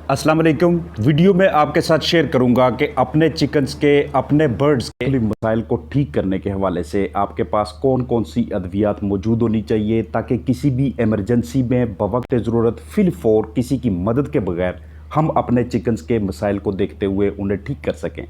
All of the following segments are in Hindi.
अस्सलाम वालेकुम। वीडियो में आपके साथ शेयर करूंगा कि अपने चिकन्स के अपने बर्ड्स के मसाइल को ठीक करने के हवाले से आपके पास कौन कौन सी अद्वियात मौजूद होनी चाहिए ताकि किसी भी इमरजेंसी में बवक्त ज़रूरत फिल फौर किसी की मदद के बगैर हम अपने चिकन्स के मसाइल को देखते हुए उन्हें ठीक कर सकें।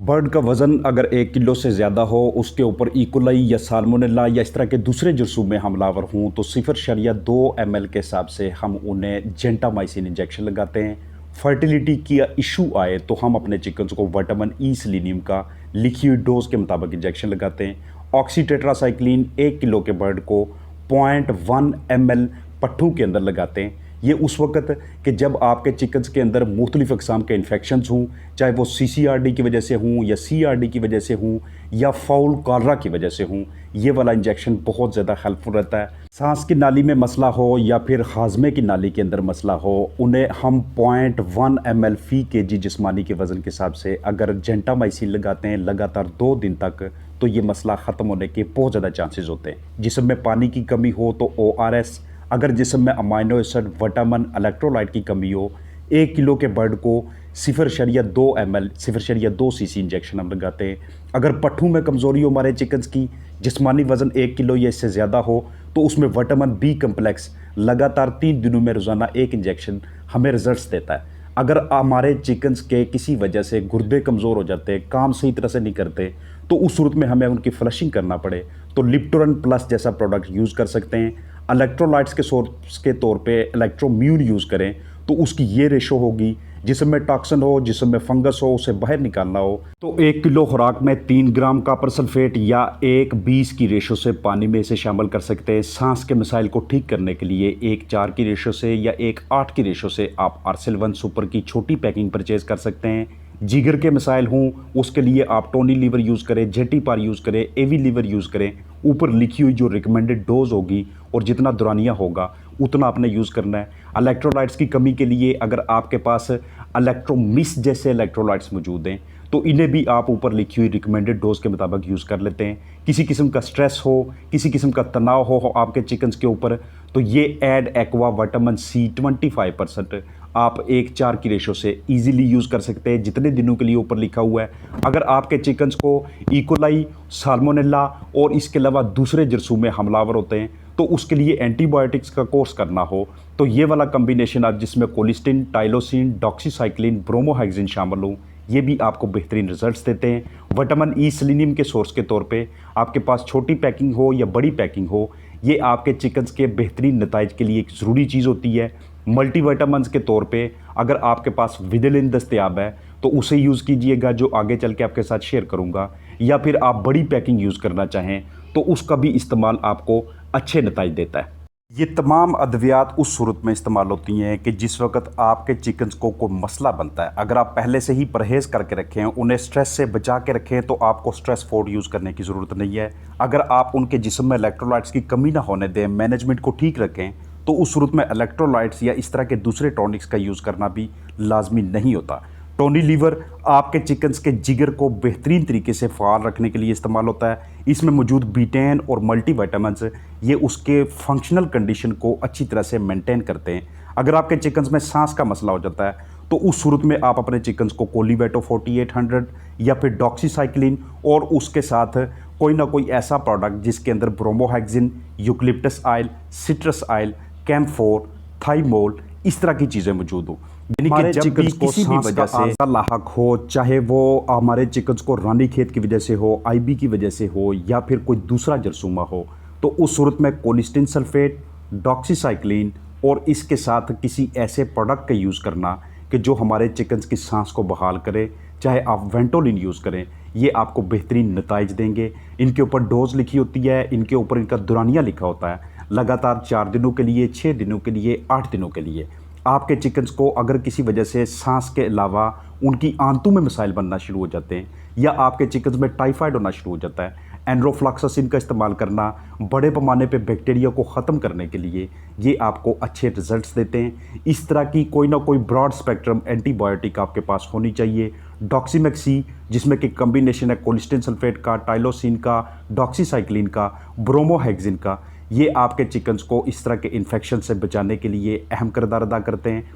बर्ड का वज़न अगर 1 किलो से ज़्यादा हो, उसके ऊपर इकोलाई या साल्मोनेला या इस तरह के दूसरे जरसूम में हमलावर हों तो 0.2 ml के हिसाब से हम उन्हें जेंटामाइसिन इंजेक्शन लगाते हैं। फर्टिलिटी की इशू आए तो हम अपने चिकन्स को विटामिन ई सेलेनियम का लिक्विड डोज के मुताबिक इंजेक्शन लगाते हैं। ऑक्सीटेट्रासाइक्लिन 1 किलो के बर्ड को 0.1 ml पट्ठों के अंदर लगाते हैं। ये उस वक्त कि जब आपके चिकन्स के अंदर मुख्तलिफ़ अक़साम के इन्फेक्शंस हों, चाहे वो CCRD की वजह से हों या CRD की वजह से हों या फाउल कॉलरा की वजह से हों, ये वाला इंजेक्शन बहुत ज़्यादा हेल्पफुल रहता है। सांस की नाली में मसला हो या फिर हाजमे की नाली के अंदर मसला हो, उन्हें हम 0.1 ml फ़ी kg जिस्मानी के वज़न के हिसाब से अगर जेंटामाइसिन लगाते हैं लगातार 2 दिन तक, तो ये मसला ख़त्म होने के बहुत ज़्यादा चांसेस होते हैं। जिस्म में पानी की कमी हो तो ORS, अगर जिस्म में अमाइनो एसिड, विटामिन, इलेक्ट्रोलाइट की कमी हो, 1 किलो के बर्ड को 0.2 ml 0.2 cc इंजेक्शन हम लगाते हैं। अगर पट्ठों में कमज़ोरी हो हमारे चिकन्स की, जिस्मानी वज़न 1 किलो या इससे ज़्यादा हो, तो उसमें विटामिन बी कम्प्लेक्स लगातार 3 दिनों में रोज़ाना 1 इंजेक्शन हमें रिजल्ट्स देता है। अगर हमारे चिकन्स के किसी वजह से गुर्दे कमज़ोर हो जाते हैं, काम सही तरह से नहीं करते, तो उस सूरत में हमें उनकी फ्लशिंग करना पड़े तो लिप्टोरन प्लस जैसा प्रोडक्ट यूज़ कर सकते हैं। इलेक्ट्रोलाइट्स के सोर्स के तौर पे इलेक्ट्रोम्यून यूज़ करें तो उसकी ये रेशो होगी, जिसम में टॉक्सिन हो, जिसम में फंगस हो, उसे बाहर निकालना हो तो 1 किलो खुराक में 3 ग्राम कॉपर सल्फेट या 1:20 की रेशो से पानी में इसे शामिल कर सकते हैं। सांस के मसाइल को ठीक करने के लिए 1:4 की रेशो से या 1:8 की रेशो से आप आर्सेल 1 सुपर की छोटी पैकिंग परचेज़ कर सकते हैं। जिगर के मसाइल हों उसके लिए आप टोनी लीवर यूज़ करें, जेटी पार यूज़ करें, एवी लीवर यूज़ करें। ऊपर लिखी हुई जो रिकमेंडेड डोज होगी और जितना दुरानिया होगा उतना आपने यूज़ करना है। इलेक्ट्रोलाइट्स की कमी के लिए अगर आपके पास इलेक्ट्रोमिस जैसे इलेक्ट्रोलाइट्स मौजूद हैं तो इन्हें भी आप ऊपर लिखी हुई रिकमेंडेड डोज के मुताबिक यूज़ कर लेते हैं। किसी किस्म का स्ट्रेस हो, किसी किस्म का तनाव हो आपके चिकन्स के ऊपर, तो ये एड एक्वा विटामिन C 25% आप 1:4 की रेशो से इजीली यूज़ कर सकते हैं, जितने दिनों के लिए ऊपर लिखा हुआ है। अगर आपके चिकन्स को इकोलाई, साल्मोनेला और इसके अलावा दूसरे जरसूम में हमलावर होते हैं तो उसके लिए एंटीबायोटिक्स का कोर्स करना हो तो ये वाला कम्बिनेशन आप जिसमें कोलिस्टिन, टाइलोसिन, डॉक्सीसाइक्लिन, ब्रोमोहेक्सिन शामिल हो, ये भी आपको बेहतरीन रिजल्ट्स देते हैं। विटामिन ई सेलेनियम के सोर्स के तौर पे आपके पास छोटी पैकिंग हो या बड़ी पैकिंग हो, ये आपके चिकन्स के बेहतरीन नताइज के लिए एक ज़रूरी चीज़ होती है। मल्टीविटामिन्स के तौर पे अगर आपके पास विदेलिन दस्तयाब है तो उसे यूज़ कीजिएगा, जो आगे चल के आपके साथ शेयर करूँगा, या फिर आप बड़ी पैकिंग यूज़ करना चाहें तो उसका भी इस्तेमाल आपको अच्छे नताइज देता है। ये तमाम अद्वियात उस सूरत में इस्तेमाल होती हैं कि जिस वक्त आपके चिकन्स को कोई मसला बनता है। अगर आप पहले से ही परहेज़ करके रखें, उन्हें स्ट्रेस से बचा के रखें, तो आपको स्ट्रेस फूड यूज़ करने की ज़रूरत नहीं है। अगर आप उनके जिस्म में इलेक्ट्रोलाइट्स की कमी ना होने दें, मैनेजमेंट को ठीक रखें, तो उस सूरत में इलेक्ट्रोलाइट्स या इस तरह के दूसरे टॉनिक्स का यूज़ करना भी लाजमी नहीं होता। टोनी लीवर आपके चिकन्स के जिगर को बेहतरीन तरीके से फ़ाल रखने के लिए इस्तेमाल होता है। इसमें मौजूद बीटेन और मल्टीविटामिन्स ये उसके फंक्शनल कंडीशन को अच्छी तरह से मेंटेन करते हैं। अगर आपके चिकन्स में सांस का मसला हो जाता है तो उस सूरत में आप अपने चिकन्स को कोलीवेटो 4800 या फिर डॉक्सीसाइक्लिन और उसके साथ कोई ना कोई ऐसा प्रोडक्ट जिसके अंदर bromhexine, eucalyptus oil, citrus oil, camphor, thymol, इस तरह की चीज़ें मौजूद हो। यानी कि जब भी किसी भी वजह से लाहक हो, चाहे वो हमारे चिकन्स को रानीखेत की वजह से हो, IB की वजह से हो या फिर कोई दूसरा जरसूमा हो, तो उस सूरत में कोलिस्टिन सल्फेट, डॉक्सीसाइक्लिन और इसके साथ किसी ऐसे प्रोडक्ट का यूज़ करना कि जो हमारे चिकन्स की सांस को बहाल करे, चाहे आप वेंटोलिन यूज़ करें, ये आपको बेहतरीन नताइज देंगे। इनके ऊपर डोज लिखी होती है, इनके ऊपर इनका दुरानिया लिखा होता है, लगातार 4 दिनों के लिए, 6 दिनों के लिए, 8 दिनों के लिए। आपके चिकन्स को अगर किसी वजह से सांस के अलावा उनकी आंतों में मसाइल बनना शुरू हो जाते हैं या आपके चिकन्स में टाइफाइड होना शुरू हो जाता है, एंड्रोफ्लॉक्सासिन का इस्तेमाल करना बड़े पैमाने पे बैक्टीरिया को ख़त्म करने के लिए, ये आपको अच्छे रिजल्ट्स देते हैं। इस तरह की कोई ना कोई ब्रॉड स्पेक्ट्रम एंटीबायोटिक आपके पास होनी चाहिए। डॉक्सीमेक्सी जिसमें कि कम्बिनेशन है कोलिस्टिन सल्फेट का, टाइलोसिन का, डॉक्सीसाइक्लिन का, ब्रोमोहेक्सिन का, ये आपके चिकन्स को इस तरह के इन्फेक्शन से बचाने के लिए अहम किरदार अदा करते हैं।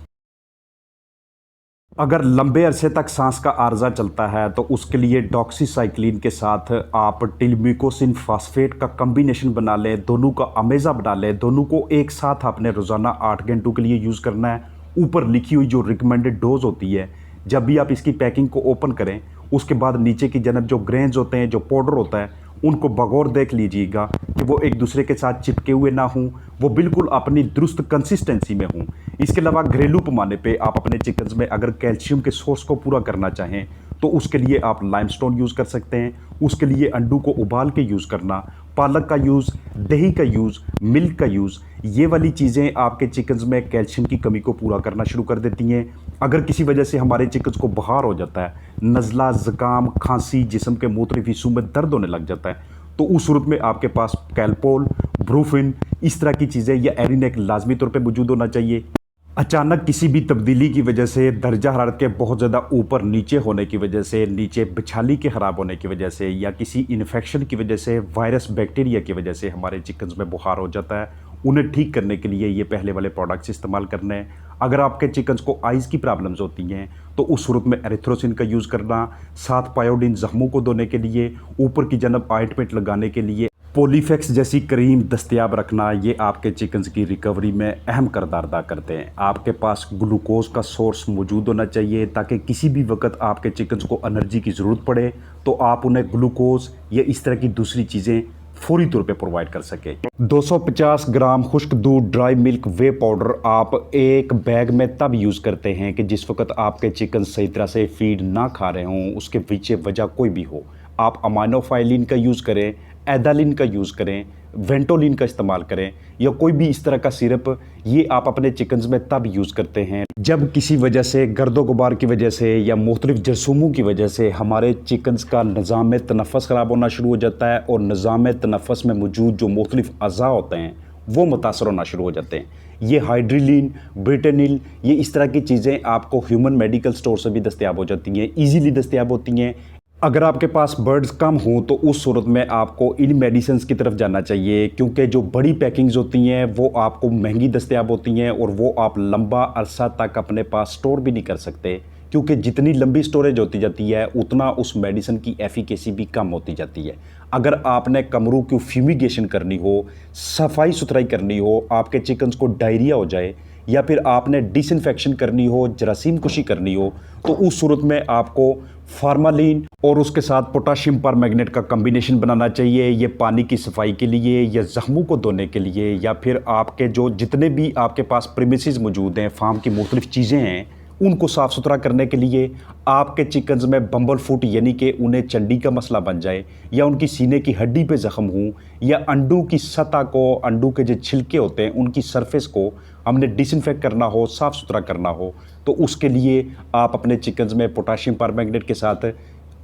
अगर लंबे अरसे तक सांस का आर्जा चलता है तो उसके लिए डॉक्सीसाइक्लिन के साथ आप टिल्मिकोसिन फास्फेट का कॉम्बिनेशन बना लें, दोनों का अमेज़ा बना लें, दोनों को एक साथ आपने रोज़ाना 8 घंटों के लिए यूज़ करना है। ऊपर लिखी हुई जो रिकमेंडेड डोज होती है, जब भी आप इसकी पैकिंग को ओपन करें उसके बाद नीचे की जानब जो ग्रेन्स होते हैं, जो पाउडर होता है, उनको बगौर देख लीजिएगा कि वो एक दूसरे के साथ चिपके हुए ना हों, वो बिल्कुल अपनी दुरुस्त कंसिस्टेंसी में हों। इसके अलावा घरेलू पैमाने पे आप अपने चिकन्स में अगर कैल्शियम के सोर्स को पूरा करना चाहें तो उसके लिए आप लाइमस्टोन यूज़ कर सकते हैं। उसके लिए अंडू को उबाल के यूज़ करना, पालक का यूज़, दही का यूज़, मिल्क का यूज़, ये वाली चीज़ें आपके चिकन्स में कैल्शियम की कमी को पूरा करना शुरू कर देती हैं। अगर किसी वजह से हमारे चिकन्स को बुखार हो जाता है, नज़ला, ज़ुकाम, खांसी, जिस्म के मुख्तलिफ हिस्सों में दर्द होने लग जाता है, तो उस सूरत में आपके पास कैलपोल, ब्रूफिन, इस तरह की चीज़ें या एरिनेक लाजमी तौर पे मौजूद होना चाहिए। अचानक किसी भी तब्दीली की वजह से, दर्जा हरारत के बहुत ज़्यादा ऊपर नीचे होने की वजह से, नीचे बिछाली के ख़राब होने की वजह से, या किसी इन्फेक्शन की वजह से, वायरस बैक्टीरिया की वजह से हमारे चिकन्स में बुखार हो जाता है, उन्हें ठीक करने के लिए ये पहले वाले प्रोडक्ट्स इस्तेमाल करने हैं। अगर आपके चिकन्स को आइज़ की प्रॉब्लम्स होती हैं तो उस सूरत में एरिथ्रोसिन का यूज़ करना, साथ पायोडीन ज़ख्मों को धोने के लिए, ऊपर की जानब ऑइंटमेंट लगाने के लिए पॉलीफेक्स जैसी क्रीम दस्तयाब रखना, ये आपके चिकन्स की रिकवरी में अहम किरदार अदा करते हैं। आपके पास ग्लूकोज का सोर्स मौजूद होना चाहिए ताकि किसी भी वक्त आपके चिकन्स को एनर्जी की ज़रूरत पड़े तो आप उन्हें ग्लूकोज या इस तरह की दूसरी चीज़ें फौरी तौर पे प्रोवाइड कर सके। 250 ग्राम खुश्क दूध, ड्राई मिल्क, वे पाउडर आप एक बैग में तब यूज़ करते हैं कि जिस वक्त आपके चिकन सही तरह से फीड ना खा रहे हों, उसके पीछे वजह कोई भी हो। आप अमाइनोफाइलिन का यूज़ करें, एदालिन का यूज़ करें, वेंटोलिन का इस्तेमाल करें या कोई भी इस तरह का सिरप, ये आप अपने चिकन्स में तब यूज़ करते हैं जब किसी वजह से, गर्दो गुबार की वजह से या मुख्तलिफ जरसूमों की वजह से हमारे चिकन्स का निज़ाम तनफ़्फ़ुस ख़राब होना शुरू हो जाता है और निज़ाम तनफ़्फ़ुस में मौजूद जो मुख्तलिफ अज़ा होते हैं वो मुतासर होना शुरू हो जाते हैं। ये हाइड्रिलिन, ब्रिटेनिल, ये इस तरह की चीज़ें आपको ह्यूमन मेडिकल स्टोर से भी दस्तयाब हो जाती हैं, ईजीली दस्तयाब होती हैं। अगर आपके पास बर्ड्स कम हों तो उस सूरत में आपको इन मेडिसिन्स की तरफ जाना चाहिए, क्योंकि जो बड़ी पैकिंग्स होती हैं वो आपको महंगी दस्तयाब होती हैं और वो आप लंबा अरसा तक अपने पास स्टोर भी नहीं कर सकते, क्योंकि जितनी लंबी स्टोरेज होती जाती है उतना उस मेडिसिन की एफिकेसी भी कम होती जाती है। अगर आपने कमरों की फ्यूमिगेशन करनी हो, सफाई सुथराई करनी हो, आपके चिकन्स को डायरिया हो जाए या फिर आपने डिसइंफेक्शन करनी हो, जरासीम कुशी करनी हो, तो उस सूरत में आपको फार्मालिन और उसके साथ पोटाशियम परमैंगनेट का कॉम्बिनेशन बनाना चाहिए। ये पानी की सफाई के लिए या ज़ख्मों को धोने के लिए या फिर आपके जो जितने भी आपके पास प्रीमिसेस मौजूद हैं, फार्म की मुख्तलिफ चीज़ें हैं, उनको साफ़ सुथरा करने के लिए। आपके चिकन्स में बम्बल फुट यानी कि उन्हें चंडी का मसला बन जाए या उनकी सीने की हड्डी पे ज़ख्म हो या अंडू की सतह को, अंडू के जो छिलके होते हैं उनकी सरफेस को हमने डिसइंफेक्ट करना हो, साफ़ सुथरा करना हो, तो उसके लिए आप अपने चिकन्स में पोटाशियम परमैंगनेट के साथ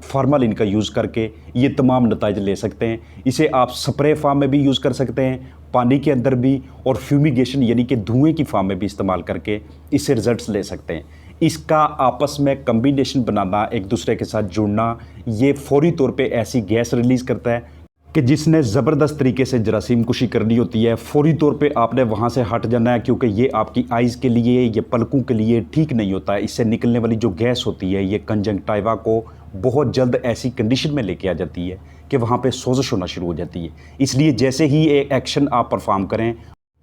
फार्मालिन का यूज़ करके ये तमाम नताइज ले सकते हैं। इसे आप स्प्रे फार्म में भी यूज़ कर सकते हैं, पानी के अंदर भी, और फ्यूमिगेशन यानी कि धुएँ की फार्म में भी इस्तेमाल करके इससे रिजल्ट्स ले सकते हैं। इसका आपस में कम्बिनेशन बनाना, एक दूसरे के साथ जुड़ना, ये फौरी तौर पे ऐसी गैस रिलीज़ करता है कि जिसने ज़बरदस्त तरीके से जरासीम कुशी करनी होती है, फौरी तौर पे आपने वहाँ से हट जाना है, क्योंकि ये आपकी आइज़ के लिए, ये पलकों के लिए ठीक नहीं होता है। इससे निकलने वाली जो गैस होती है ये कंजंक्टिवा को बहुत जल्द ऐसी कंडीशन में लेके आ जाती है कि वहाँ पे सोजिश होना शुरू हो जाती है। इसलिए जैसे ही ये एक्शन आप परफॉर्म करें,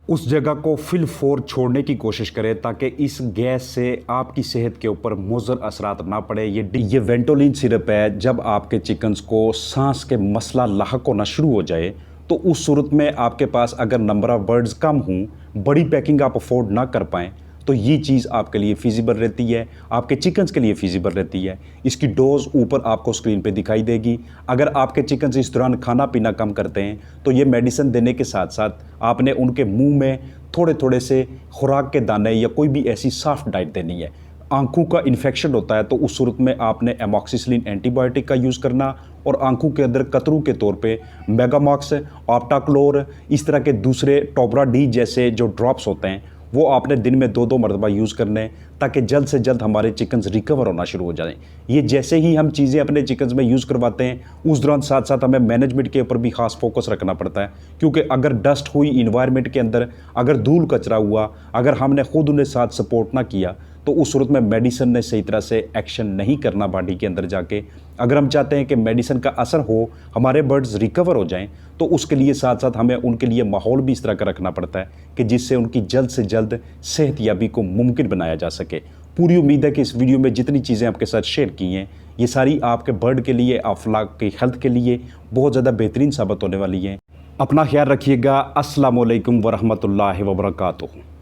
उस जगह को फिल फोर छोड़ने की कोशिश करें ताकि इस गैस से आपकी सेहत के ऊपर मुज़र असरात ना पड़े। ये वेंटोलिन सिरप है। जब आपके चिकन्स को सांस के मसला लाहक होना शुरू हो जाए तो उस सूरत में आपके पास अगर नंबर ऑफ़ बर्ड्स कम हों, बड़ी पैकिंग आप अफोर्ड ना कर पाएँ, तो ये चीज़ आपके लिए फ़ीज़िबल रहती है, आपके चिकन्स के लिए फ़ीज़िबल रहती है। इसकी डोज़ ऊपर आपको स्क्रीन पे दिखाई देगी। अगर आपके चिकन्स इस दौरान खाना पीना कम करते हैं तो ये मेडिसिन देने के साथ साथ आपने उनके मुंह में थोड़े थोड़े से खुराक के दाने या कोई भी ऐसी सॉफ्ट डाइट देनी है। आंखों का इन्फेक्शन होता है तो उस सूरत में आपने एमॉक्सिसिलिन एंटीबायोटिक का यूज़ करना और आंखों के अंदर कतरू के तौर पे मेगामॉक्स, ऑप्टाक्लोर, इस तरह के दूसरे टोबरा डी जैसे जो ड्रॉप्स होते हैं वो आपने दिन में 2-2 मरतबा यूज़ करने, ताकि जल्द से जल्द हमारे चिकन्स रिकवर होना शुरू हो जाएं। ये जैसे ही हम चीज़ें अपने चिकन्स में यूज़ करवाते हैं, उस दौरान साथ साथ हमें मैनेजमेंट के ऊपर भी ख़ास फोकस रखना पड़ता है, क्योंकि अगर डस्ट हुई इन्वायरमेंट के अंदर, अगर धूल कचरा हुआ, अगर हमने ख़ुद उन्हें साथ सपोर्ट ना किया तो उस सूरत में मेडिसिन ने सही तरह से एक्शन नहीं करना बॉडी के अंदर जाके। अगर हम चाहते हैं कि मेडिसिन का असर हो, हमारे बर्ड्स रिकवर हो जाएं, तो उसके लिए साथ साथ हमें उनके लिए माहौल भी इस तरह का रखना पड़ता है कि जिससे उनकी जल्द से जल्द सेहतयाबी को मुमकिन बनाया जा सके। पूरी उम्मीद है कि इस वीडियो में जितनी चीज़ें आपके साथ शेयर की हैं, ये सारी आपके बर्ड के लिए, अफलाक की हेल्थ के लिए बहुत ज़्यादा बेहतरीन साबित होने वाली हैं। अपना ख्याल रखिएगा। अस्सलाम वालेकुम वरहमतुल्लाहि वबरकातुहू।